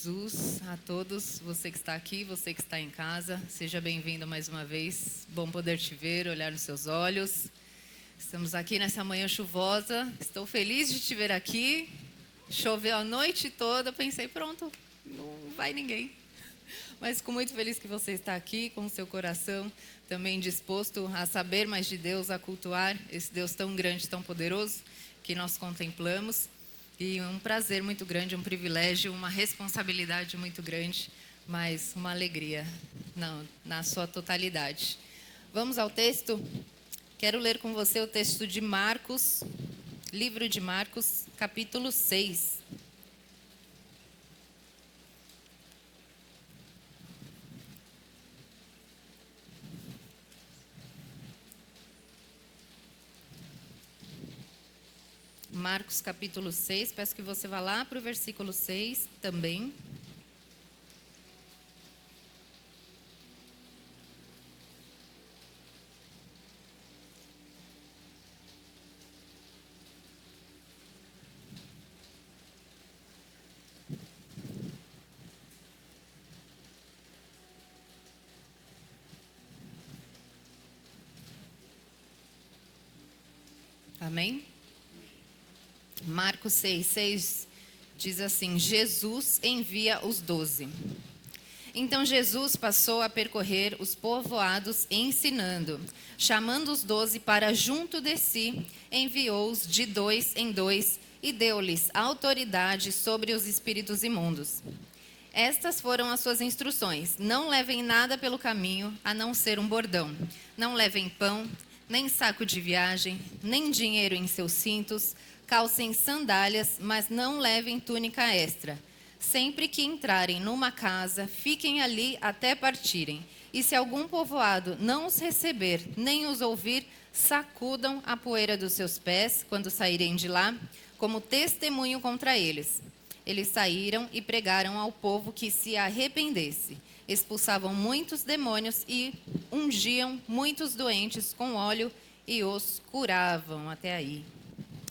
Jesus, a todos, você que está aqui, você que está em casa, seja bem-vindo mais uma vez. Bom poder te ver, olhar nos seus olhos. Estamos aqui nessa manhã chuvosa, estou feliz de te ver aqui. Choveu a noite toda, pensei, pronto, não vai ninguém. Mas fico muito feliz que você está aqui, com o seu coração também disposto a saber mais de Deus, a cultuar esse Deus tão grande, tão poderoso que nós contemplamos. E um prazer muito grande, um privilégio, uma responsabilidade muito grande, mas uma alegria na sua totalidade. Vamos ao texto? Quero ler com você o texto de Marcos, livro de Marcos, capítulo 6. Marcos capítulo 6, peço que você vá lá para o versículo 6 também. Amém? Marcos 6 diz assim: Jesus envia os 12. Então Jesus passou a percorrer os povoados ensinando. Chamando os 12 para junto de si, enviou-os de 2 em 2 e deu-lhes autoridade sobre os espíritos imundos. Estas foram as suas instruções: não levem nada pelo caminho, a não ser um bordão. Não levem pão, nem saco de viagem, nem dinheiro em seus cintos. Calcem sandálias, mas não levem túnica extra. Sempre que entrarem numa casa, fiquem ali até partirem. E se algum povoado não os receber, nem os ouvir, sacudam a poeira dos seus pés quando saírem de lá, como testemunho contra eles. Eles saíram e pregaram ao povo que se arrependesse. Expulsavam muitos demônios e ungiam muitos doentes com óleo e os curavam. Até aí.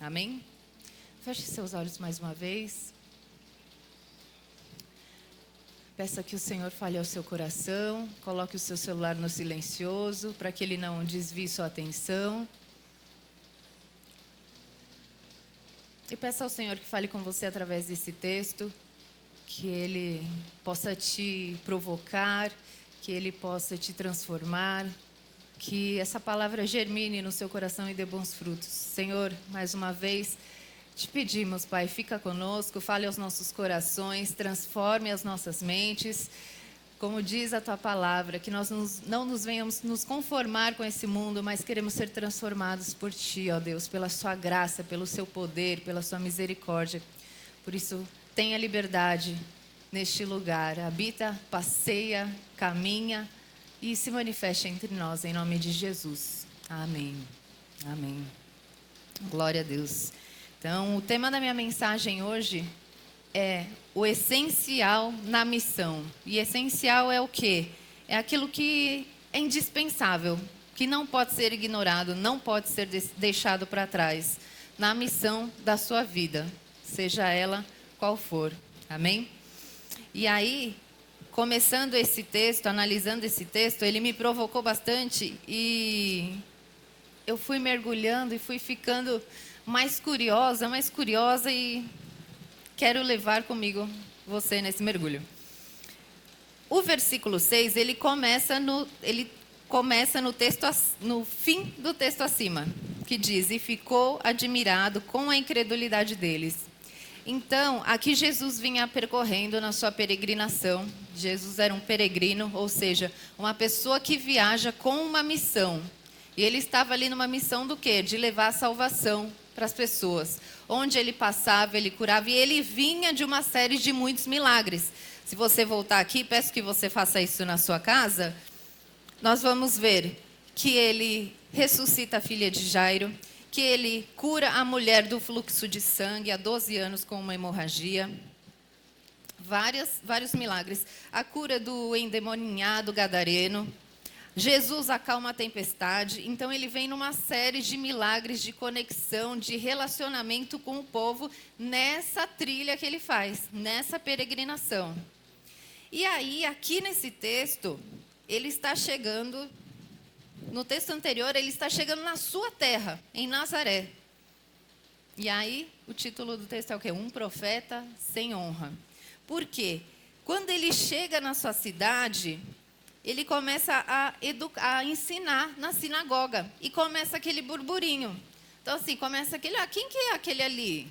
Amém? Feche seus olhos mais uma vez. Peça que o Senhor fale ao seu coração. Coloque o seu celular no silencioso para que ele não desvie sua atenção. E peça ao Senhor que fale com você através desse texto, que Ele possa te provocar, que Ele possa te transformar, que essa palavra germine no seu coração e dê bons frutos. Senhor, mais uma vez, te pedimos, Pai, fica conosco, fale aos nossos corações, transforme as nossas mentes. Como diz a Tua palavra, que nós não nos venhamos nos conformar com esse mundo, mas queremos ser transformados por Ti, ó Deus, pela Sua graça, pelo Seu poder, pela Sua misericórdia. Por isso, tenha liberdade neste lugar. Habita, passeia, caminha e se manifeste entre nós, em nome de Jesus. Amém. Amém. Glória a Deus. Então, o tema da minha mensagem hoje é o essencial na missão. E essencial é o quê? É aquilo que é indispensável, que não pode ser ignorado, não pode ser deixado para trás na missão da sua vida, seja ela qual for. Amém? E aí, começando esse texto, analisando esse texto, ele me provocou bastante e eu fui mergulhando e fui ficando mais curiosa e quero levar comigo você nesse mergulho. O versículo 6, ele começa no texto, no fim do texto acima, que diz: e ficou admirado com a incredulidade deles. Então, aqui Jesus vinha percorrendo na sua peregrinação. Jesus era um peregrino, ou seja, uma pessoa que viaja com uma missão. E ele estava ali numa missão do quê? De levar a salvação para as pessoas. Onde ele passava, ele curava, e ele vinha de uma série de muitos milagres. Se você voltar aqui, peço que você faça isso na sua casa, nós vamos ver que ele ressuscita a filha de Jairo, que ele cura a mulher do fluxo de sangue há 12 anos com uma hemorragia. Vários milagres. A cura do endemoniado gadareno, Jesus acalma a tempestade, então ele vem numa série de milagres, de conexão, de relacionamento com o povo, nessa trilha que ele faz, nessa peregrinação. E aí, aqui nesse texto, ele está chegando, no texto anterior, ele está chegando na sua terra, em Nazaré. E aí, o título do texto é o quê? Um profeta sem honra. Por quê? Quando ele chega na sua cidade, ele começa a ensinar na sinagoga. E começa aquele burburinho. Então, assim, começa aquele, quem que é aquele ali?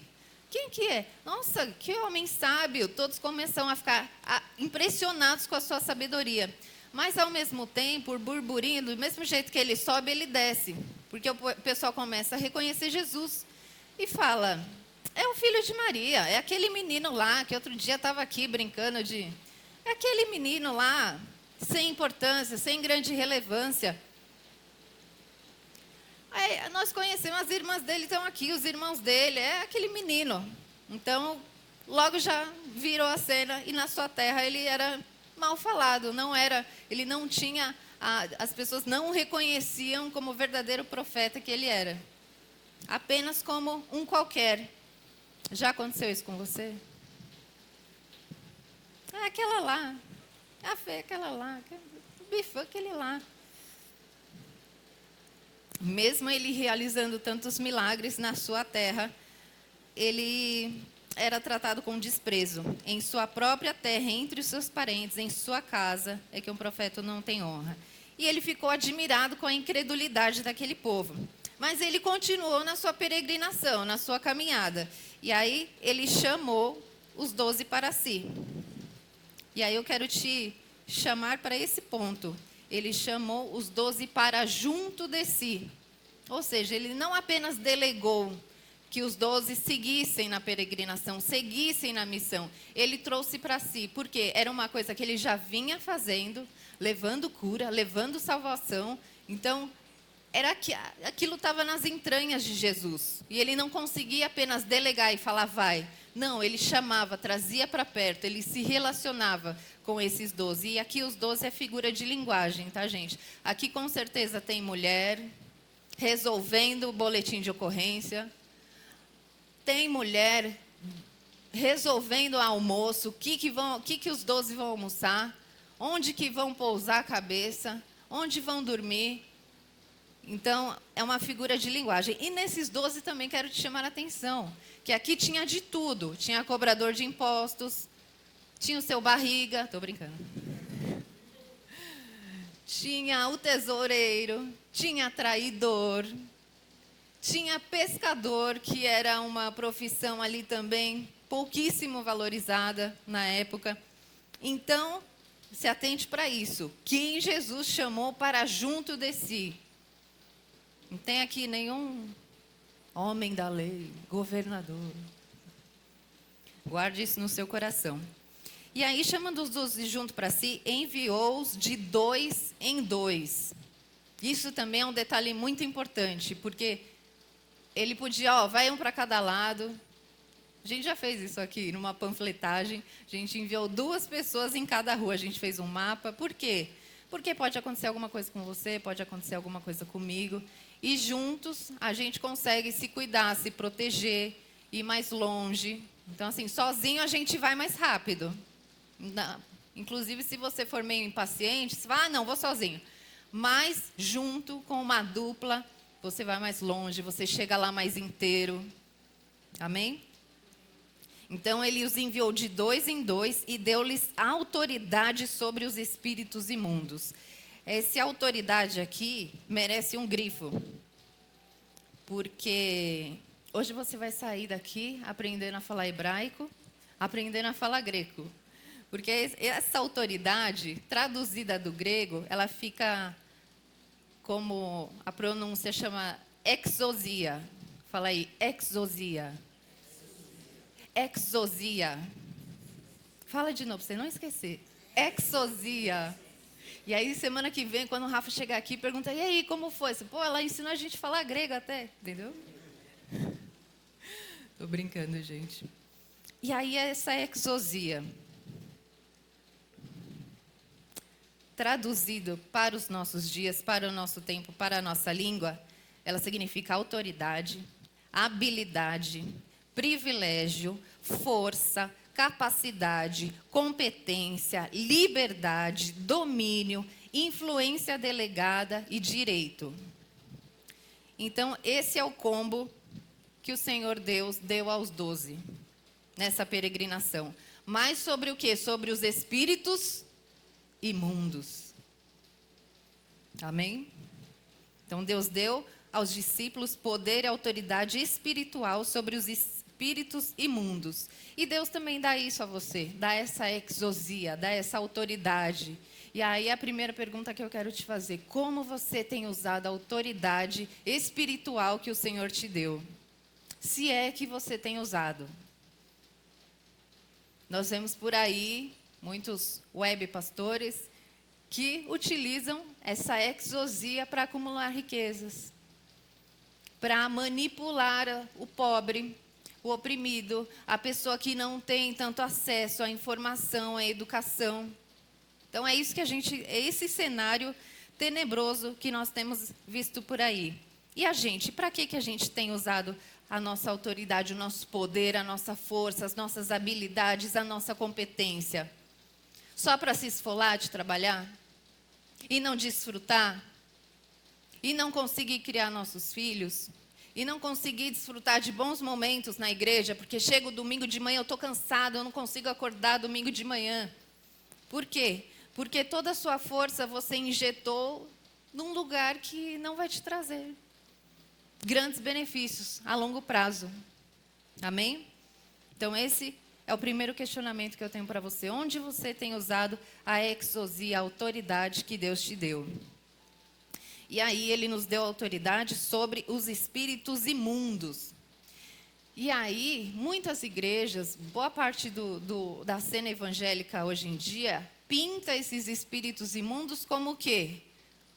Quem que é? Nossa, que homem sábio. Todos começam a ficar impressionados com a sua sabedoria. Mas, ao mesmo tempo, o burburinho, do mesmo jeito que ele sobe, ele desce. Porque o pessoal começa a reconhecer Jesus. E fala, é o filho de Maria, é aquele menino lá, que outro dia estava aqui brincando de... É aquele menino lá, sem importância, sem grande relevância. Aí, nós conhecemos, as irmãs dele estão aqui, os irmãos dele, é aquele menino. Então, logo já virou a cena, e na sua terra ele era mal falado, ele não tinha, as pessoas não o reconheciam como o verdadeiro profeta que ele era. Apenas como um qualquer. Já aconteceu isso com você? Aquela lá. A fé, aquela lá. O bifão, aquele lá. Mesmo ele realizando tantos milagres na sua terra, ele era tratado com desprezo. Em sua própria terra, entre os seus parentes, em sua casa, é que um profeta não tem honra. E ele ficou admirado com a incredulidade daquele povo. Mas ele continuou na sua peregrinação, na sua caminhada. E aí ele chamou os 12 para si. E aí eu quero te chamar para esse ponto. Ele chamou os 12 para junto de si. Ou seja, ele não apenas delegou que os 12 seguissem na peregrinação, seguissem na missão. Ele trouxe para si, porque era uma coisa que ele já vinha fazendo, levando cura, levando salvação. Então, aquilo estava nas entranhas de Jesus. E ele não conseguia apenas delegar e falar, vai. Não, ele chamava, trazia para perto, ele se relacionava com esses 12. E aqui os 12 é figura de linguagem, tá, gente? Aqui com certeza tem mulher resolvendo o boletim de ocorrência. Tem mulher resolvendo o almoço, o que os 12 vão almoçar, onde que vão pousar a cabeça, onde vão dormir. Então, é uma figura de linguagem. E nesses 12 também quero te chamar a atenção, que aqui tinha de tudo. Tinha cobrador de impostos, tinha o seu barriga, estou brincando. Tinha o tesoureiro, tinha traidor, tinha pescador, que era uma profissão ali também pouquíssimo valorizada na época. Então, se atente para isso. Quem Jesus chamou para junto de si. Não tem aqui nenhum homem da lei, governador. Guarde isso no seu coração. E aí, chamando os 12 junto para si, enviou-os de 2 em 2. Isso também é um detalhe muito importante, porque ele podia, vai um para cada lado. A gente já fez isso aqui, numa panfletagem. A gente enviou 2 pessoas em cada rua. A gente fez um mapa. Por quê? Porque pode acontecer alguma coisa com você, pode acontecer alguma coisa comigo. E juntos a gente consegue se cuidar, se proteger, ir mais longe. Então, assim, sozinho a gente vai mais rápido. Inclusive, se você for meio impaciente, você vai, não, vou sozinho. Mas, junto com uma dupla, você vai mais longe, você chega lá mais inteiro. Amém? Então, ele os enviou de 2 em 2 e deu-lhes autoridade sobre os espíritos imundos. Essa autoridade aqui merece um grifo. Porque hoje você vai sair daqui aprendendo a falar hebraico, aprendendo a falar grego. Porque essa autoridade, traduzida do grego, ela fica como a pronúncia chama exousia. Fala aí, exousia. Exousia. Fala de novo, para você não esquecer. Exousia. E aí, semana que vem, quando o Rafa chegar aqui, pergunta, e aí, como foi? Você, ela ensinou a gente a falar grego até, entendeu? Tô brincando, gente. E aí, essa exousia. traduzido para os nossos dias, para o nosso tempo, para a nossa língua, ela significa autoridade, habilidade, privilégio, força, capacidade, competência, liberdade, domínio, influência delegada e direito. Então, esse é o combo que o Senhor Deus deu aos 12 nessa peregrinação. Mas sobre o quê? Sobre os espíritos imundos. Amém? Então, Deus deu aos discípulos poder e autoridade espiritual sobre os espíritos imundos. E Deus também dá isso a você, dá essa exousia, dá essa autoridade. E aí a primeira pergunta que eu quero te fazer: como você tem usado a autoridade espiritual que o Senhor te deu? Se é que você tem usado. Nós vemos por aí muitos web pastores que utilizam essa exousia para acumular riquezas, para manipular o pobre, o oprimido, a pessoa que não tem tanto acesso à informação, à educação. Então é isso que é esse cenário tenebroso que nós temos visto por aí. E a gente, para que a gente tem usado a nossa autoridade, o nosso poder, a nossa força, as nossas habilidades, a nossa competência? Só para se esfolar de trabalhar? E não desfrutar? E não conseguir criar nossos filhos? E não conseguir desfrutar de bons momentos na igreja? Porque chega o domingo de manhã, eu estou cansado, eu não consigo acordar domingo de manhã. Por quê? Porque toda a sua força você injetou num lugar que não vai te trazer grandes benefícios a longo prazo. Amém? Então esse é o primeiro questionamento que eu tenho para você. Onde você tem usado a exousia, a autoridade que Deus te deu? E aí ele nos deu autoridade sobre os espíritos imundos. E aí, muitas igrejas, boa parte da cena evangélica hoje em dia, pinta esses espíritos imundos como o quê?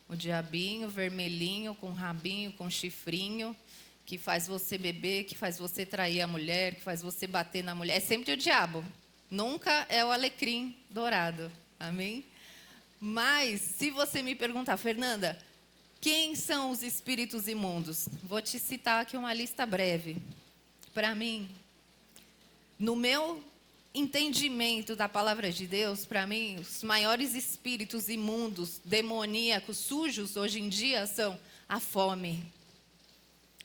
O diabinho vermelhinho, com rabinho, com chifrinho, que faz você beber, que faz você trair a mulher, que faz você bater na mulher. É sempre o diabo, nunca é o alecrim dourado. Amém? Mas, se você me perguntar, Fernanda, quem são os espíritos imundos? Vou te citar aqui uma lista breve. Para mim, no meu entendimento da palavra de Deus, para mim, os maiores espíritos imundos, demoníacos, sujos hoje em dia são a fome.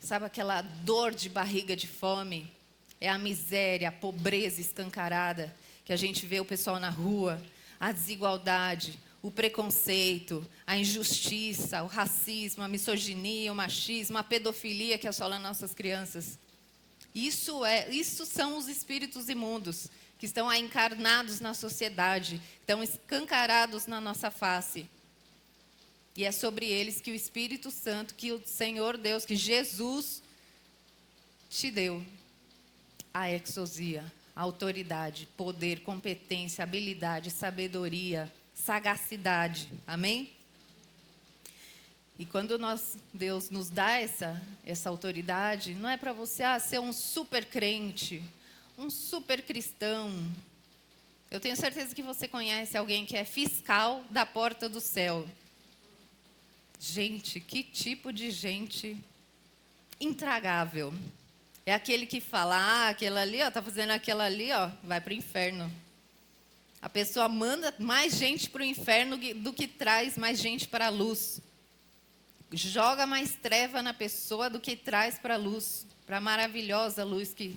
Sabe aquela dor de barriga de fome? É a miséria, a pobreza escancarada que a gente vê o pessoal na rua, a desigualdade, o preconceito, a injustiça, o racismo, a misoginia, o machismo, a pedofilia que assola nossas crianças. Isso são os espíritos imundos que estão aí encarnados na sociedade, estão escancarados na nossa face. E é sobre eles que o Espírito Santo, que o Senhor Deus, que Jesus te deu a exousia, a autoridade, poder, competência, habilidade, sabedoria, sagacidade. Amém? E quando Deus nos dá essa autoridade, não é para você ser um super crente, um super cristão. Eu tenho certeza que você conhece alguém que é fiscal da porta do céu. Gente, que tipo de gente intragável. É aquele que fala, aquela ali, tá fazendo aquela ali, vai para o inferno. A pessoa manda mais gente para o inferno do que traz mais gente para a luz. Joga mais treva na pessoa do que traz para a luz, para a maravilhosa luz que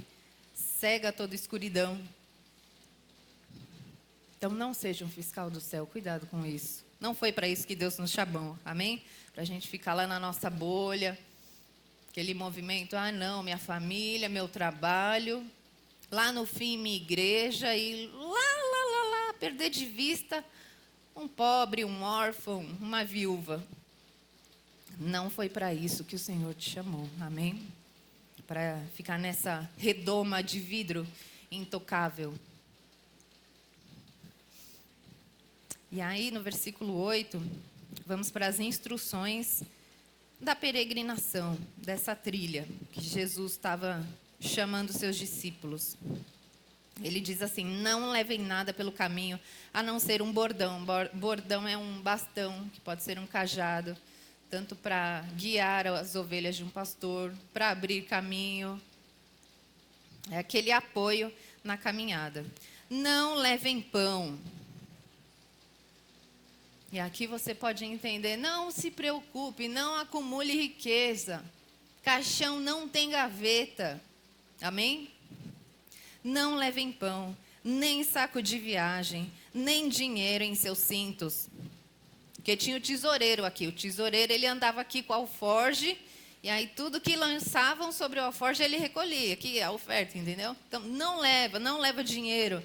cega toda escuridão. Então não seja um fiscal do céu, cuidado com isso. Não foi para isso que Deus nos chamou, amém? Para a gente ficar lá na nossa bolha, aquele movimento, não, minha família, meu trabalho, lá no fim minha igreja e lá, perder de vista um pobre, um órfão, uma viúva. Não foi para isso que o Senhor te chamou, amém? Para ficar nessa redoma de vidro intocável. E aí, no versículo 8, vamos para as instruções da peregrinação, dessa trilha que Jesus estava chamando seus discípulos. Ele diz assim: não levem nada pelo caminho, a não ser um bordão. Bordão é um bastão, que pode ser um cajado, tanto para guiar as ovelhas de um pastor, para abrir caminho. É aquele apoio na caminhada. Não levem pão. E aqui você pode entender: não se preocupe, não acumule riqueza. Caixão não tem gaveta. Amém? Não levem pão, nem saco de viagem, nem dinheiro em seus cintos. Porque tinha o tesoureiro aqui. O tesoureiro, ele andava aqui com o alforge, e aí tudo que lançavam sobre o alforge ele recolhia. Aqui é a oferta, entendeu? Então, não leva dinheiro.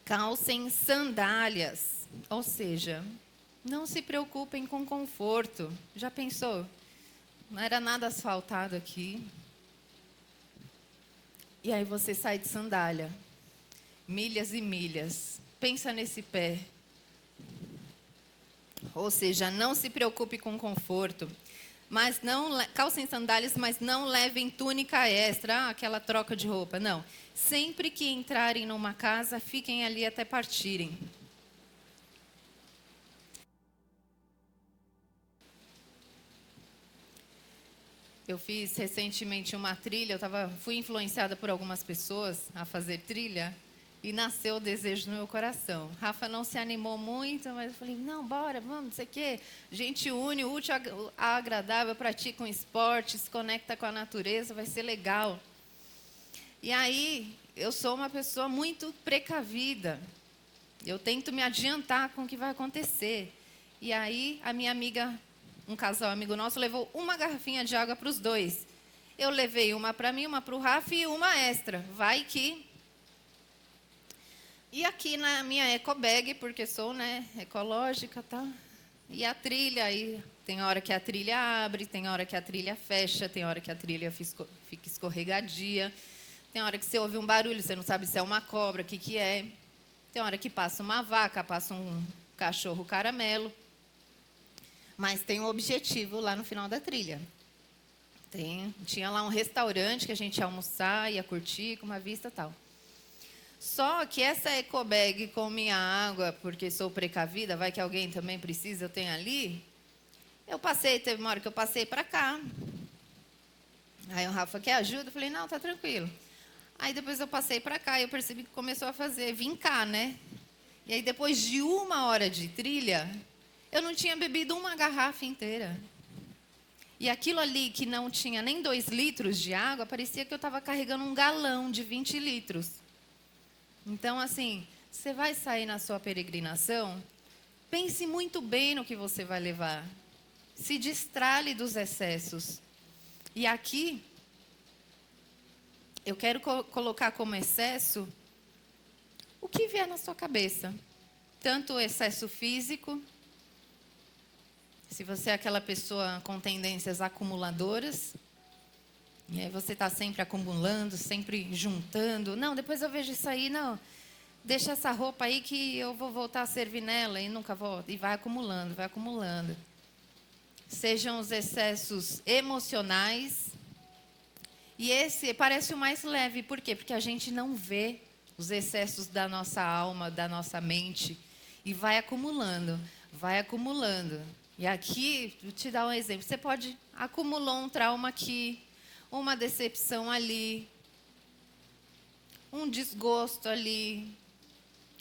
Calcem sandálias. Ou seja, não se preocupem com conforto. Já pensou? Não era nada asfaltado aqui. E aí você sai de sandália, milhas e milhas. Pensa nesse pé. Ou seja, não se preocupe com conforto. Mas não calcem sandálias, mas não levem túnica extra, aquela troca de roupa. Não. Sempre que entrarem numa casa, fiquem ali até partirem. Eu fiz recentemente uma trilha, fui influenciada por algumas pessoas a fazer trilha e nasceu o desejo no meu coração. Rafa não se animou muito, mas eu falei: não, bora, vamos, não sei o quê. A gente une o útil ao agradável, pratica um esporte, se conecta com a natureza, vai ser legal. E aí, eu sou uma pessoa muito precavida. Eu tento me adiantar com o que vai acontecer. E aí, a minha amiga, um casal amigo nosso, levou uma garrafinha de água para os dois. Eu levei uma para mim, uma para o Rafa e uma extra. Vai que... E aqui na minha ecobag, porque sou, ecológica, tá? E a trilha, aí tem hora que a trilha abre, tem hora que a trilha fecha, tem hora que a trilha fica escorregadia, tem hora que você ouve um barulho, você não sabe se é uma cobra, o que é. Tem hora que passa uma vaca, passa um cachorro caramelo. Mas tem um objetivo lá no final da trilha. Tinha lá um restaurante que a gente ia almoçar, ia curtir com uma vista e tal. Só que essa ecobag com minha água, porque sou precavida, vai que alguém também precisa, eu tenho ali. Teve uma hora que eu passei para cá. Aí o Rafa: quer ajuda? Eu falei: não, tá tranquilo. Aí depois eu passei para cá e eu percebi que começou a vincar, né? E aí depois de 1 hora de trilha, eu não tinha bebido uma garrafa inteira. E aquilo ali que não tinha nem 2 litros de água, parecia que eu estava carregando um galão de 20 litros. Então, assim, você vai sair na sua peregrinação, pense muito bem no que você vai levar. Se destrale dos excessos. E aqui, eu quero colocar como excesso o que vier na sua cabeça. Tanto o excesso físico, se você é aquela pessoa com tendências acumuladoras, e aí você está sempre acumulando, sempre juntando. Não, depois eu vejo isso aí, não. Deixa essa roupa aí que eu vou voltar a servir nela e nunca volto. E vai acumulando, vai acumulando. Sejam os excessos emocionais. E esse parece o mais leve. Por quê? Porque a gente não vê os excessos da nossa alma, da nossa mente. E vai acumulando, vai acumulando. E aqui, vou te dar um exemplo. Você pode acumular um trauma aqui, uma decepção ali, um desgosto ali,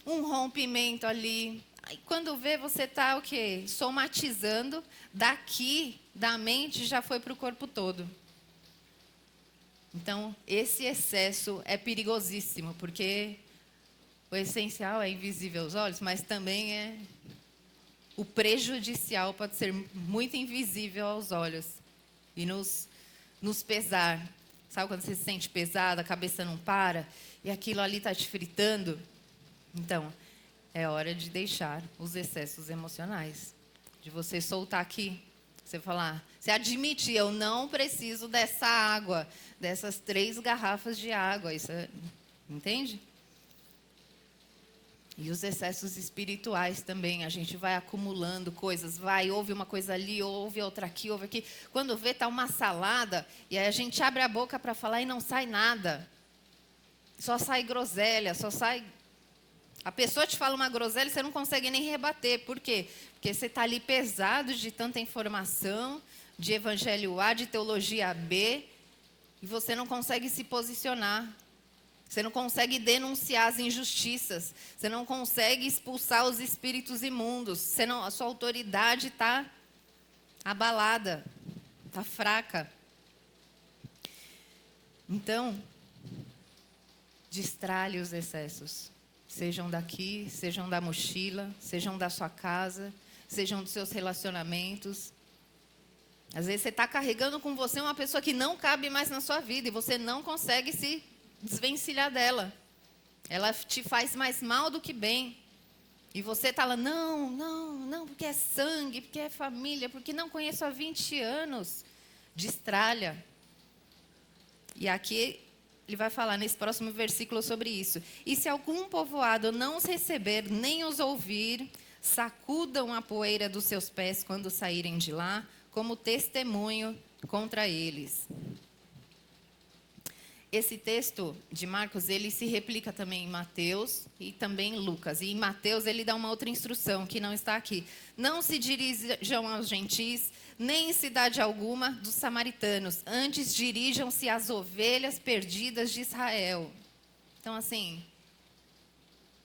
um rompimento ali. Aí quando vê, você está o quê? Somatizando, daqui, da mente, já foi para o corpo todo. Então, esse excesso é perigosíssimo, porque o essencial é invisível aos olhos, mas também o prejudicial pode ser muito invisível aos olhos e nos pesar. Sabe quando você se sente pesado, a cabeça não para e aquilo ali está te fritando? Então, é hora de deixar os excessos emocionais. De você soltar aqui. Você falar, você admite: eu não preciso dessa água, dessas 3 garrafas de água. Isso entende? E os excessos espirituais também, a gente vai acumulando coisas, ouve uma coisa ali, ouve outra aqui, ouve aqui. Quando vê, está uma salada, e aí a gente abre a boca para falar e não sai nada. Só sai groselha, só sai... A pessoa te fala uma groselha e você não consegue nem rebater. Por quê? Porque você está ali pesado de tanta informação, de evangelho A, de teologia B, e você não consegue se posicionar. Você não consegue denunciar as injustiças. Você não consegue expulsar os espíritos imundos. A sua autoridade está abalada, está fraca. Então, destralhe os excessos. Sejam daqui, sejam da mochila, sejam da sua casa, sejam dos seus relacionamentos. Às vezes você está carregando com você uma pessoa que não cabe mais na sua vida e você não consegue se desvencilhar dela. Ela te faz mais mal do que bem. E você está lá, não, porque é sangue, porque é família, porque não conheço há 20 anos. Destralha. E aqui ele vai falar nesse próximo versículo sobre isso. E se algum povoado não os receber, nem os ouvir, sacudam a poeira dos seus pés quando saírem de lá, como testemunho contra eles. Esse texto de Marcos, ele se replica também em Mateus e também em Lucas. E em Mateus ele dá uma outra instrução que não está aqui. Não se dirijam aos gentis, nem em cidade alguma dos samaritanos. Antes dirijam-se às ovelhas perdidas de Israel. Então, assim,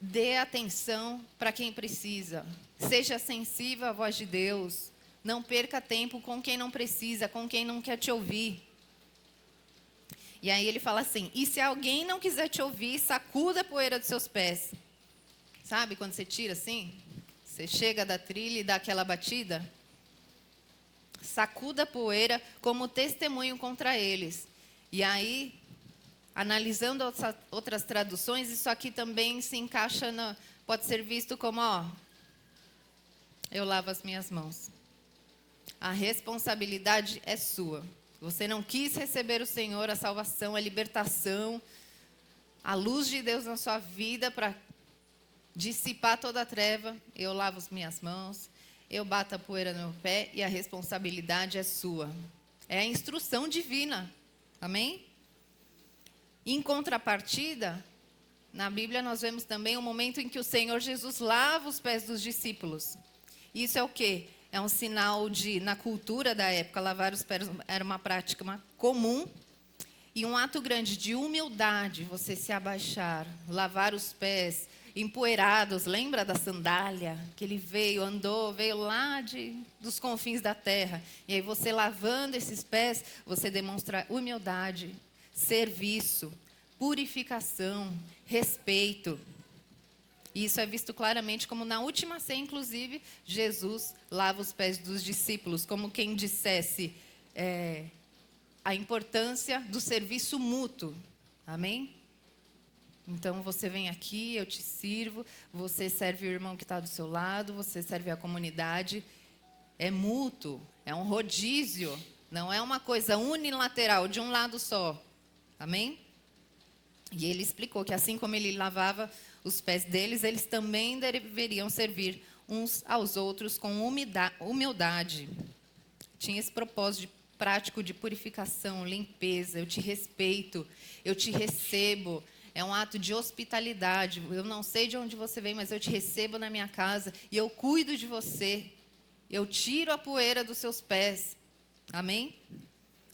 dê atenção para quem precisa. Seja sensível à voz de Deus. Não perca tempo com quem não precisa, com quem não quer te ouvir. E aí ele fala assim, e se alguém não quiser te ouvir, sacuda a poeira dos seus pés. Sabe quando você tira assim? Você chega da trilha e dá aquela batida? Sacuda a poeira como testemunho contra eles. E aí, analisando outras traduções, isso aqui também se encaixa, pode ser visto como, eu lavo as minhas mãos. A responsabilidade é sua. Você não quis receber o Senhor, a salvação, a libertação, a luz de Deus na sua vida para dissipar toda a treva. Eu lavo as minhas mãos, eu bato a poeira no meu pé e a responsabilidade é sua. É a instrução divina. Amém? Em contrapartida, na Bíblia nós vemos também o momento em que o Senhor Jesus lava os pés dos discípulos. Isso é o quê? É um sinal de, na cultura da época, lavar os pés era uma prática comum e um ato grande de humildade, você se abaixar, lavar os pés empoeirados. Lembra da sandália? Que ele veio lá dos confins da terra. E aí você lavando esses pés, você demonstra humildade, serviço, purificação, respeito. E isso é visto claramente como na última ceia, inclusive, Jesus lava os pés dos discípulos, como quem dissesse a importância do serviço mútuo. Amém? Então, você vem aqui, eu te sirvo, você serve o irmão que está do seu lado, você serve a comunidade. É mútuo, é um rodízio, não é uma coisa unilateral, de um lado só. Amém? E ele explicou que assim como ele lavava os pés deles, eles também deveriam servir uns aos outros com humildade. Tinha esse propósito prático de purificação, limpeza. Eu te respeito, eu te recebo. É um ato de hospitalidade. Eu não sei de onde você vem, mas eu te recebo na minha casa e eu cuido de você. Eu tiro a poeira dos seus pés. Amém?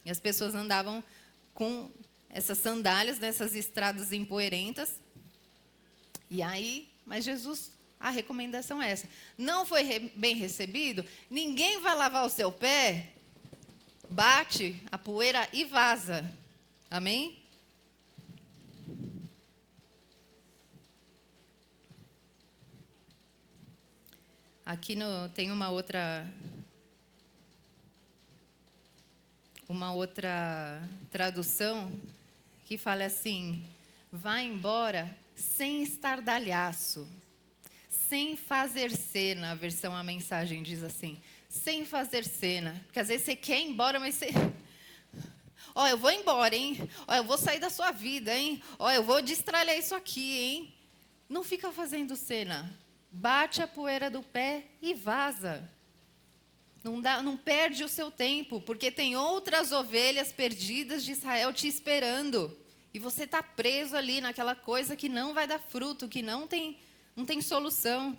E as pessoas andavam com essas sandálias nessas estradas empoeirentas. E aí, mas Jesus, a recomendação é essa. Não foi bem recebido? Ninguém vai lavar o seu pé, bate a poeira e vaza. Amém? Aqui tem uma outra tradução que fala assim: vá embora sem estardalhaço, sem fazer cena. A versão A Mensagem diz assim: sem fazer cena. Porque às vezes você quer ir embora, mas você... eu vou embora, hein? Eu vou sair da sua vida, hein? Eu vou destralhar isso aqui, hein? Não fica fazendo cena. Bate a poeira do pé e vaza. Não perde o seu tempo, porque tem outras ovelhas perdidas de Israel te esperando. E você está preso ali naquela coisa que não vai dar fruto, que não tem solução.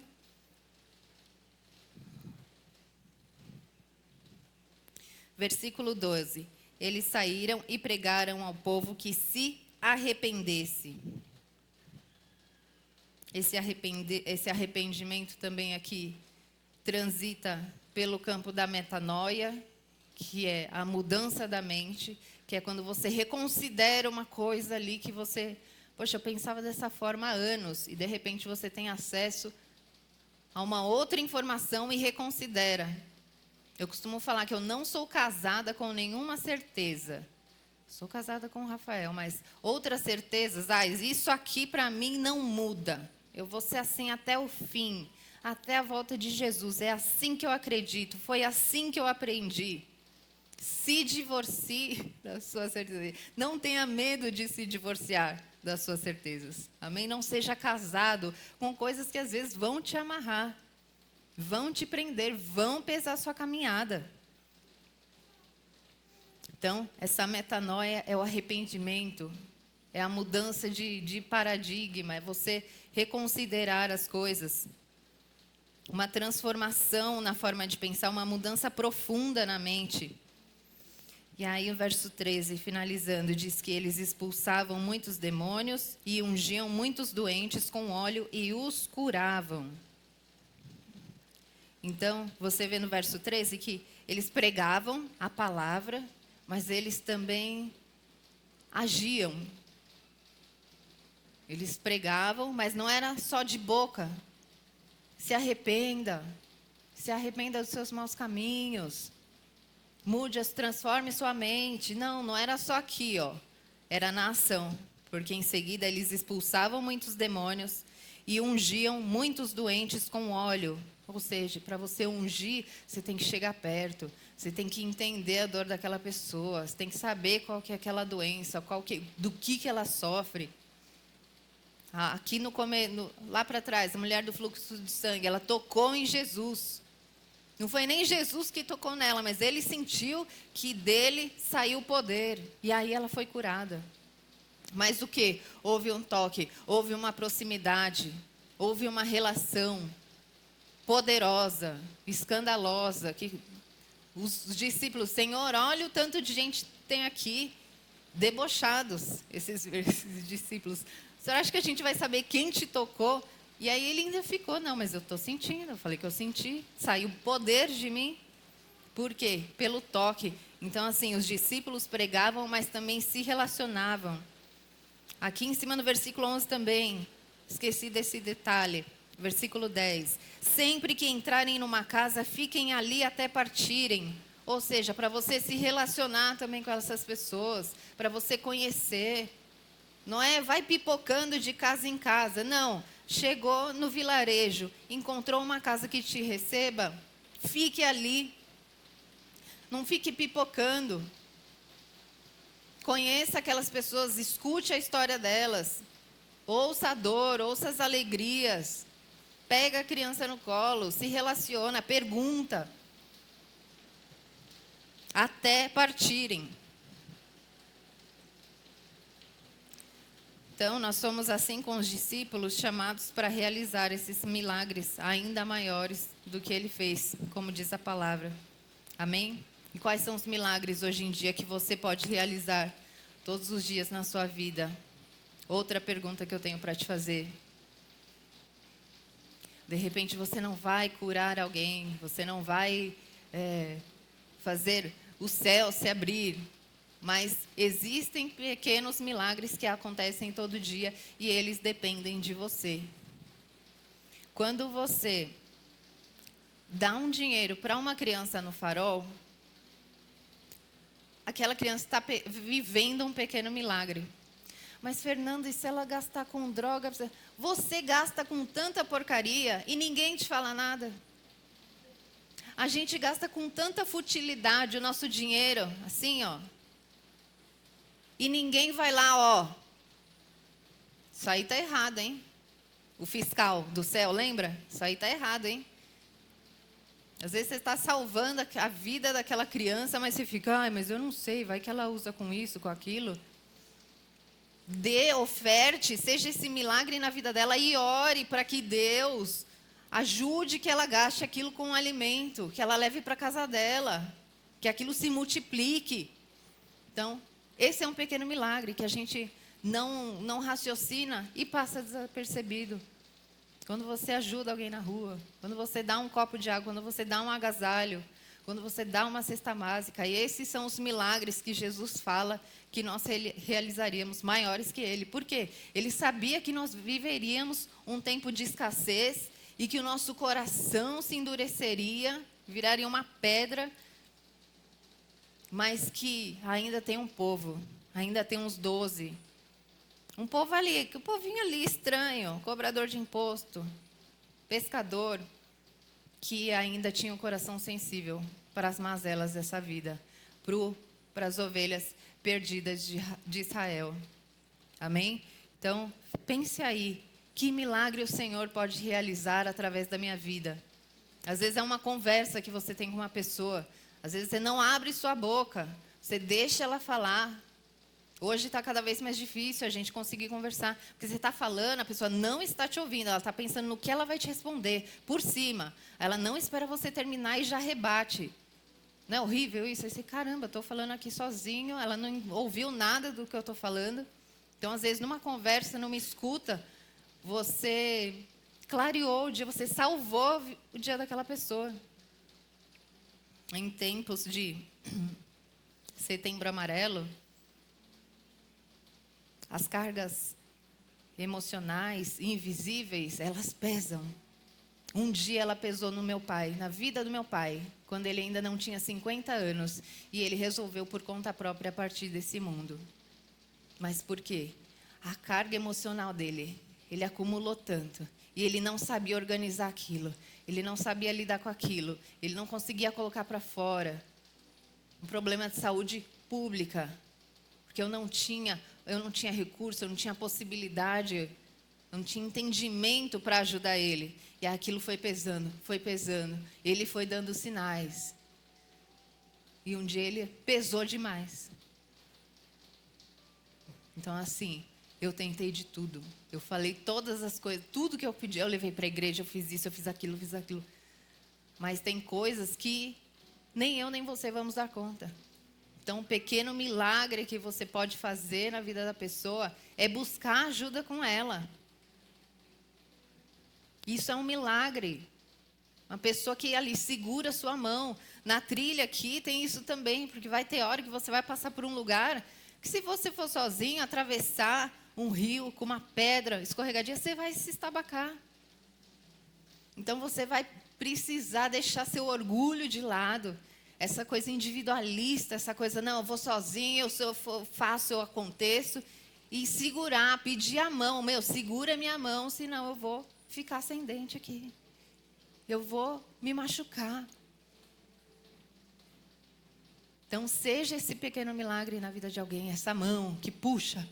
Versículo 12. Eles saíram e pregaram ao povo que se arrependesse. Esse arrependimento também aqui transita pelo campo da metanoia, que é a mudança da mente, que é quando você reconsidera uma coisa ali que você... Poxa, eu pensava dessa forma há anos, e de repente você tem acesso a uma outra informação e reconsidera. Eu costumo falar que eu não sou casada com nenhuma certeza. Sou casada com o Rafael, mas outras certezas, isso aqui para mim não muda. Eu vou ser assim até o fim, até a volta de Jesus. É assim que eu acredito, foi assim que eu aprendi. Se divorcie das suas certezas. Não tenha medo de se divorciar das suas certezas. Amém? Não seja casado com coisas que às vezes vão te amarrar, vão te prender, vão pesar sua caminhada. Então, essa metanoia é o arrependimento, é a mudança de paradigma, é você reconsiderar as coisas. Uma transformação na forma de pensar, uma mudança profunda na mente. E aí o verso 13, finalizando, diz que eles expulsavam muitos demônios e ungiam muitos doentes com óleo e os curavam. Então, você vê no verso 13 que eles pregavam a palavra, mas eles também agiam. Eles pregavam, mas não era só de boca. Se arrependa dos seus maus caminhos. Mude, transforme sua mente. Não era só aqui, era na ação. Porque em seguida eles expulsavam muitos demônios e ungiam muitos doentes com óleo. Ou seja, para você ungir, você tem que chegar perto. Você tem que entender a dor daquela pessoa. Você tem que saber qual que é aquela doença, do que ela sofre. Aqui lá para trás, a mulher do fluxo de sangue, ela tocou em Jesus. Não foi nem Jesus que tocou nela, mas ele sentiu que dele saiu o poder. E aí ela foi curada. Mas o quê? Houve um toque, houve uma proximidade, houve uma relação poderosa, escandalosa, que os discípulos, Senhor, olha o tanto de gente que tem aqui, debochados, esses discípulos. O senhor acha que a gente vai saber quem te tocou? E aí ele ainda ficou, não, mas eu estou sentindo, eu falei que eu senti, saiu poder de mim. Por quê? Pelo toque. Então, assim, os discípulos pregavam, mas também se relacionavam. Aqui em cima no versículo 11 também, esqueci desse detalhe. Versículo 10. Sempre que entrarem numa casa, fiquem ali até partirem. Ou seja, para você se relacionar também com essas pessoas, para você conhecer. Não é vai pipocando de casa em casa. Não, chegou no vilarejo, encontrou uma casa que te receba, fique ali. Não fique pipocando. Conheça aquelas pessoas, escute a história delas. Ouça a dor, ouça as alegrias. Pega a criança no colo, se relaciona, pergunta. Até partirem. Então, nós somos assim com os discípulos, chamados para realizar esses milagres ainda maiores do que ele fez, como diz a palavra. Amém? E quais são os milagres hoje em dia que você pode realizar todos os dias na sua vida? Outra pergunta que eu tenho para te fazer. De repente você não vai curar alguém, você não vai fazer o céu se abrir, mas existem pequenos milagres que acontecem todo dia e eles dependem de você. Quando você dá um dinheiro para uma criança no farol, aquela criança está vivendo um pequeno milagre. Mas, Fernanda, e se ela gastar com droga? Você gasta com tanta porcaria e ninguém te fala nada. A gente gasta com tanta futilidade o nosso dinheiro, assim, e ninguém vai lá, isso aí está errado, hein? O fiscal do céu, lembra? Isso aí está errado, hein? Às vezes você está salvando a vida daquela criança, mas você fica, mas eu não sei, vai que ela usa com isso, com aquilo. dê, oferte, seja esse milagre na vida dela e ore para que Deus ajude que ela gaste aquilo com alimento, que ela leve para casa dela, que aquilo se multiplique. Então, esse é um pequeno milagre que a gente não raciocina e passa desapercebido. Quando você ajuda alguém na rua, quando você dá um copo de água, quando você dá um agasalho, quando você dá uma cesta básica, e esses são os milagres que Jesus fala que nós realizaríamos, maiores que ele. Por quê? Ele sabia que nós viveríamos um tempo de escassez e que o nosso coração se endureceria, viraria uma pedra, mas que ainda tem um povo, ainda tem uns 12. Um povo ali, um povinho ali estranho, cobrador de imposto, pescador, que ainda tinha um coração sensível para as mazelas dessa vida, para as ovelhas perdidas de Israel. Amém? Então, pense aí, que milagre o Senhor pode realizar através da minha vida? Às vezes é uma conversa que você tem com uma pessoa, às vezes você não abre sua boca, você deixa ela falar. Hoje está cada vez mais difícil a gente conseguir conversar, porque você está falando, a pessoa não está te ouvindo, ela está pensando no que ela vai te responder, por cima. Ela não espera você terminar e já rebate. Não é horrível isso? Aí você, caramba, estou falando aqui sozinho, ela não ouviu nada do que eu estou falando. Então, às vezes, numa conversa, numa escuta, você clareou o dia, você salvou o dia daquela pessoa. Em tempos de Setembro Amarelo, as cargas emocionais, invisíveis, elas pesam. Um dia ela pesou no meu pai, na vida do meu pai, quando ele ainda não tinha 50 anos, e ele resolveu por conta própria partir desse mundo. Mas por quê? A carga emocional dele, ele acumulou tanto, e ele não sabia organizar aquilo, ele não sabia lidar com aquilo, ele não conseguia colocar para fora. Um problema de saúde pública, porque eu não tinha recurso, eu não tinha possibilidade, não tinha entendimento para ajudar ele. E aquilo foi pesando, ele foi dando sinais. E um dia ele pesou demais. Então, assim, eu tentei de tudo. Eu falei todas as coisas, tudo que eu pedi, eu levei para a igreja, eu fiz isso, eu fiz aquilo. Mas tem coisas que nem eu nem você vamos dar conta. Então, um pequeno milagre que você pode fazer na vida da pessoa é buscar ajuda com ela. Isso é um milagre. Uma pessoa que ali segura a sua mão. Na trilha aqui tem isso também, porque vai ter hora que você vai passar por um lugar que, se você for sozinho, atravessar um rio com uma pedra escorregadia, você vai se estabacar. Então, você vai precisar deixar seu orgulho de lado. Essa coisa individualista, essa coisa, não, eu vou sozinho, eu faço, eu aconteço. E segurar, pedir a mão, segura a minha mão, senão eu vou ficar sem dente aqui. Eu vou me machucar. Então, seja esse pequeno milagre na vida de alguém, essa mão que puxa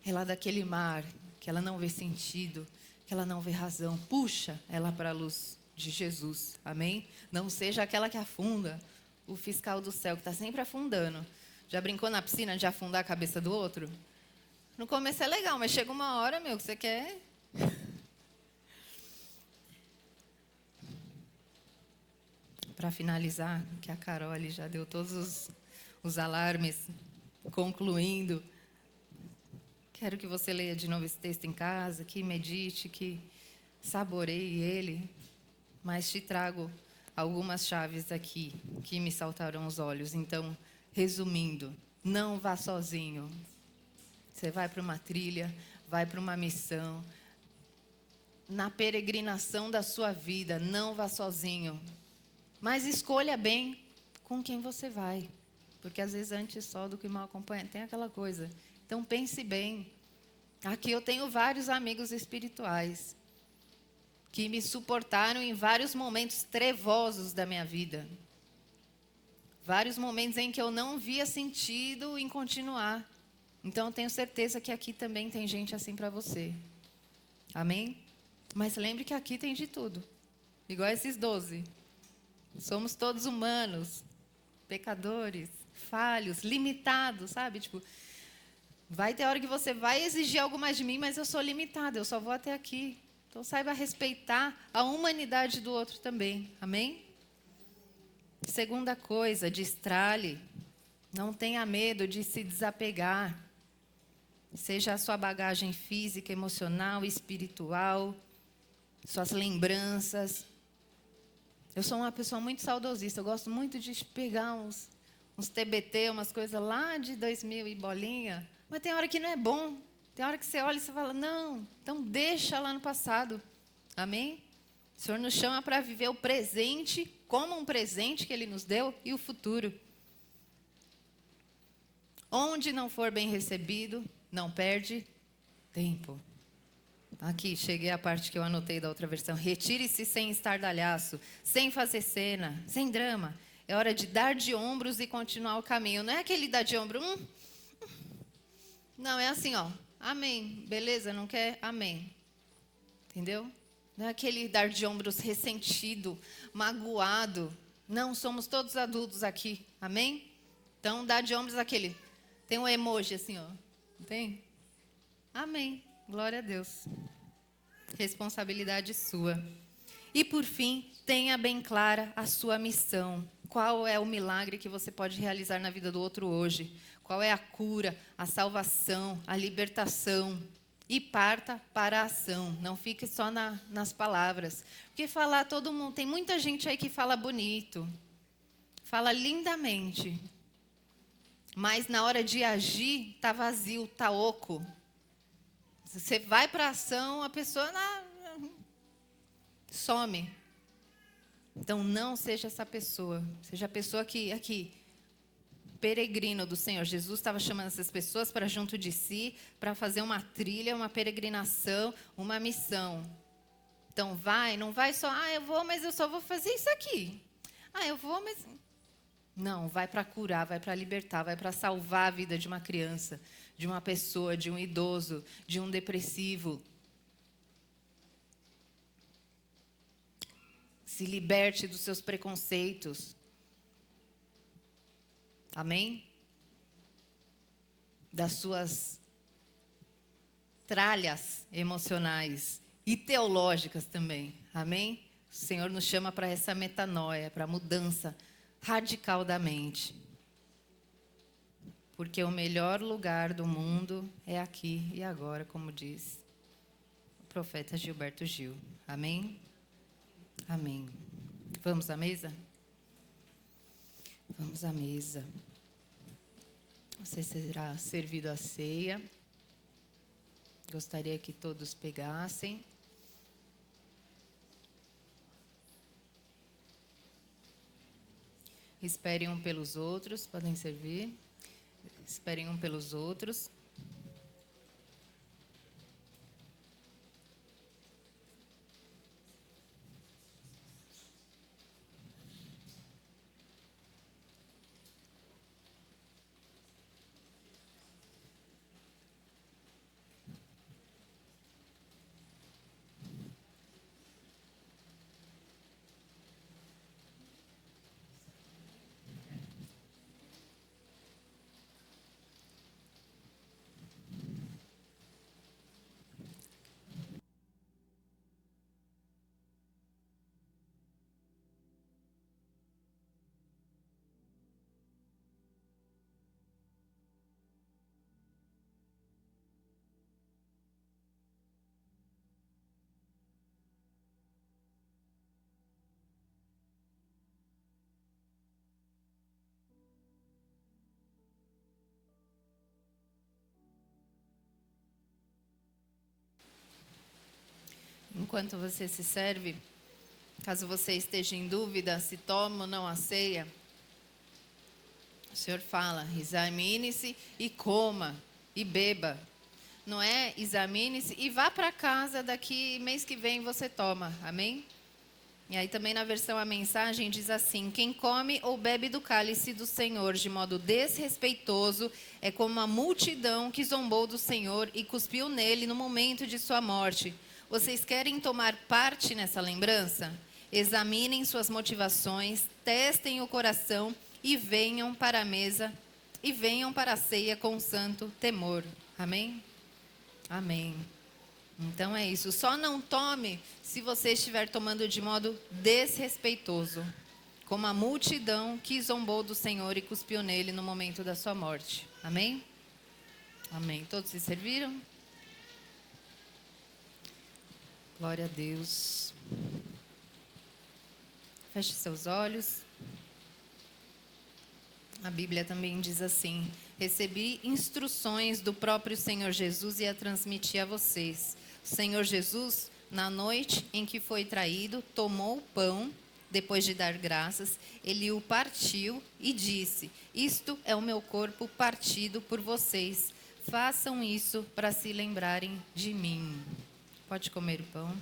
ela daquele mar, que ela não vê sentido, que ela não vê razão, puxa ela para a luz de Jesus, amém? Não seja aquela que afunda, o fiscal do céu, que está sempre afundando. Já brincou na piscina de afundar a cabeça do outro? No começo é legal, mas chega uma hora, que você quer... Para finalizar, que a Carol ali já deu todos os alarmes, concluindo, quero que você leia de novo esse texto em casa, que medite, que saboreie ele, mas te trago algumas chaves aqui que me saltaram aos olhos. Então, resumindo, não vá sozinho. Você vai para uma trilha, vai para uma missão. Na peregrinação da sua vida, não vá sozinho. Mas escolha bem com quem você vai. Porque às vezes antes só do que mal acompanha, tem aquela coisa. Então pense bem. Aqui eu tenho vários amigos espirituais que me suportaram em vários momentos trevosos da minha vida. Vários momentos em que eu não via sentido em continuar. Então eu tenho certeza que aqui também tem gente assim para você. Amém? Mas lembre que aqui tem de tudo. Igual esses 12. Somos todos humanos, pecadores, falhos, limitados, sabe? Vai ter hora que você vai exigir algo mais de mim, mas eu sou limitada, eu só vou até aqui. Então saiba respeitar a humanidade do outro também. Amém? Segunda coisa, destralhe. Não tenha medo de se desapegar. Seja a sua bagagem física, emocional, espiritual, suas lembranças. Eu sou uma pessoa muito saudosista. Eu gosto muito de pegar uns TBT, umas coisas lá de 2000 e bolinha. Mas tem hora que não é bom. Tem hora que você olha e você fala, não, então deixa lá no passado. Amém? O Senhor nos chama para viver o presente como um presente que Ele nos deu e o futuro. Onde não for bem recebido, não perde tempo. Aqui, cheguei à parte que eu anotei da outra versão. Retire-se sem estardalhaço, sem fazer cena, sem drama. É hora de dar de ombros e continuar o caminho. Não é aquele dar de ombro, Não, é assim, ó. Amém. Beleza? Não quer? Amém. Entendeu? Não é aquele dar de ombros ressentido, magoado. Não, somos todos adultos aqui. Amém? Então, dar de ombros aquele. Tem um emoji assim, ó. Não tem? Amém. Glória a Deus. Responsabilidade sua. E por fim, tenha bem clara a sua missão. Qual é o milagre que você pode realizar na vida do outro hoje? Qual é a cura, a salvação, a libertação? E parta para a ação. Não fique só nas palavras. Porque falar todo mundo... Tem muita gente aí que fala bonito. Fala lindamente. Mas na hora de agir, está vazio, está oco. Você vai para a ação, a pessoa some. Então, não seja essa pessoa. Seja a pessoa que, aqui, peregrino do Senhor. Jesus estava chamando essas pessoas para junto de si, para fazer uma trilha, uma peregrinação, uma missão. Então, não vai só, eu vou, mas eu só vou fazer isso aqui. Eu vou, mas... Não, vai para curar, vai para libertar, vai para salvar a vida de uma criança, de uma pessoa, de um idoso, de um depressivo. Se liberte dos seus preconceitos. Amém? Das suas tralhas emocionais e teológicas também. Amém? O Senhor nos chama para essa metanoia, para a mudança radical da mente. Porque o melhor lugar do mundo é aqui e agora, como diz o profeta Gilberto Gil. Amém? Amém. Vamos à mesa? Vamos à mesa. Você será servido a ceia. Gostaria que todos pegassem. Esperem um pelos outros, podem servir. Esperem um pelos outros. Enquanto você se serve, caso você esteja em dúvida se toma ou não a ceia, o Senhor fala, examine-se e coma e beba. Não é examine-se e vá para casa, daqui mês que vem você toma. Amém? E aí também na versão a mensagem diz assim, quem come ou bebe do cálice do Senhor de modo desrespeitoso é como a multidão que zombou do Senhor e cuspiu nele no momento de sua morte. Vocês querem tomar parte nessa lembrança? Examinem suas motivações, testem o coração e venham para a mesa e venham para a ceia com santo temor. Amém? Amém. Então é isso. Só não tome se você estiver tomando de modo desrespeitoso, como a multidão que zombou do Senhor e cuspiu nele no momento da sua morte. Amém? Amém. Todos se serviram? Glória a Deus. Feche seus olhos. A Bíblia também diz assim: recebi instruções do próprio Senhor Jesus e a transmiti a vocês. O Senhor Jesus, na noite em que foi traído, tomou o pão, depois de dar graças, ele o partiu e disse: isto é o meu corpo partido por vocês. Façam isso para se lembrarem de mim. Pode comer o pão.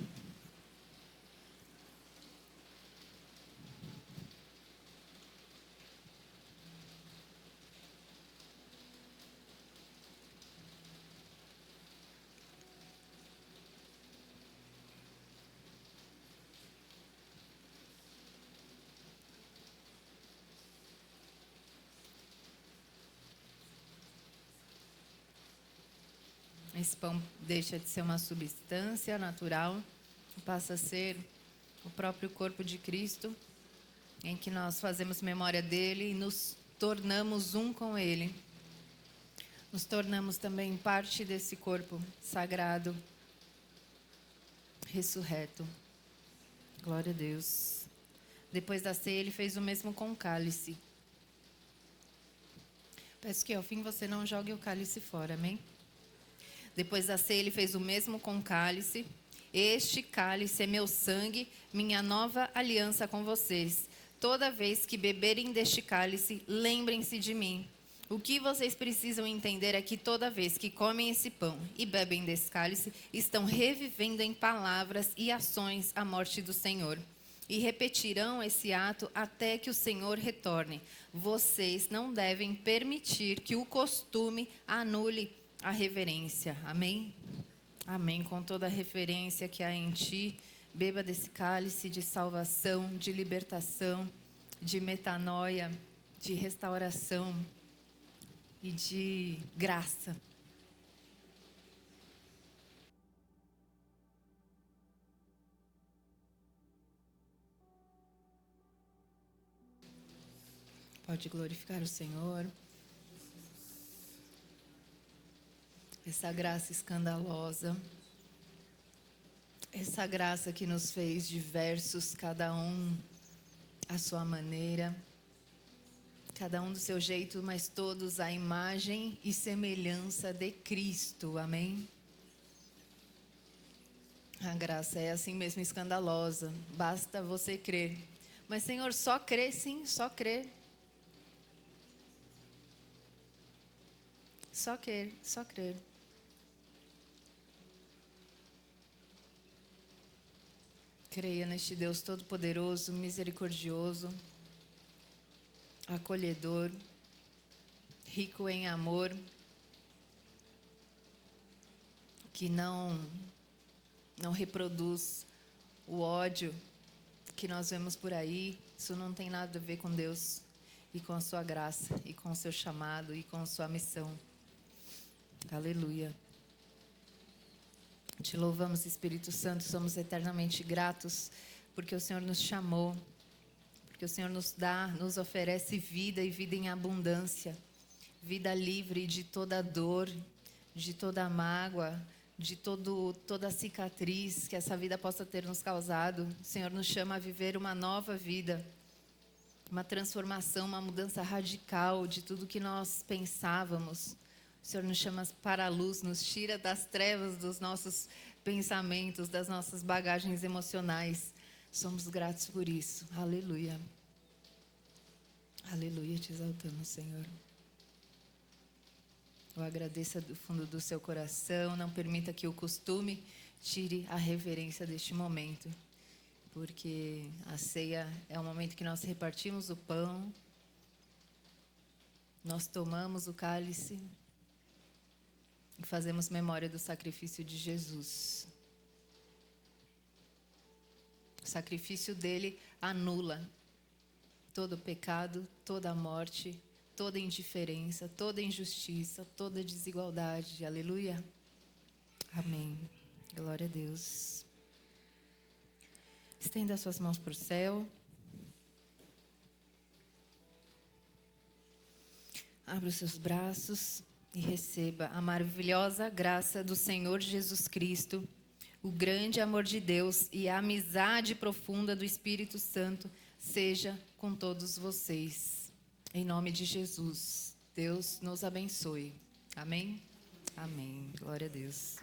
Esse pão deixa de ser uma substância natural, passa a ser o próprio corpo de Cristo, em que nós fazemos memória dele e nos tornamos um com ele. Nos tornamos também parte desse corpo sagrado, ressurreto. Glória a Deus. Depois da ceia, ele fez o mesmo com o cálice. Peço que ao fim você não jogue o cálice fora, amém? Depois da ceia, ele fez o mesmo com o cálice. Este cálice é meu sangue, minha nova aliança com vocês. Toda vez que beberem deste cálice, lembrem-se de mim. O que vocês precisam entender é que toda vez que comem esse pão e bebem desse cálice, estão revivendo em palavras e ações a morte do Senhor. E repetirão esse ato até que o Senhor retorne. Vocês não devem permitir que o costume anule a reverência. Amém? Amém. Com toda a referência que há em ti, beba desse cálice de salvação, de libertação, de metanoia, de restauração e de graça. Pode glorificar o Senhor. Essa graça escandalosa, essa graça que nos fez diversos, cada um à sua maneira, cada um do seu jeito, mas todos à imagem e semelhança de Cristo, amém? A graça é assim mesmo escandalosa, basta você crer. Mas Senhor, só crer, sim, só crer. Só crer, só crer. Creia neste Deus Todo-Poderoso, misericordioso, acolhedor, rico em amor, que não reproduz o ódio que nós vemos por aí. Isso não tem nada a ver com Deus e com a sua graça e com o seu chamado e com a sua missão. Aleluia. Te louvamos, Espírito Santo, somos eternamente gratos porque o Senhor nos chamou, porque o Senhor nos oferece vida e vida em abundância, vida livre de toda dor, de toda mágoa, de toda cicatriz que essa vida possa ter nos causado. O Senhor nos chama a viver uma nova vida, uma transformação, uma mudança radical de tudo que nós pensávamos. O Senhor nos chama para a luz, nos tira das trevas dos nossos pensamentos, das nossas bagagens emocionais. Somos gratos por isso. Aleluia. Aleluia, te exaltamos, Senhor. Eu agradeço do fundo do seu coração. Não permita que o costume tire a reverência deste momento. Porque a ceia é o momento que nós repartimos o pão, nós tomamos o cálice e fazemos memória do sacrifício de Jesus. O sacrifício dele anula todo o pecado, toda a morte, toda indiferença, toda injustiça, toda desigualdade. Aleluia. Amém. Glória a Deus. Estenda as suas mãos para o céu. Abra os seus braços e receba a maravilhosa graça do Senhor Jesus Cristo, o grande amor de Deus e a amizade profunda do Espírito Santo seja com todos vocês. Em nome de Jesus, Deus nos abençoe. Amém? Amém. Glória a Deus.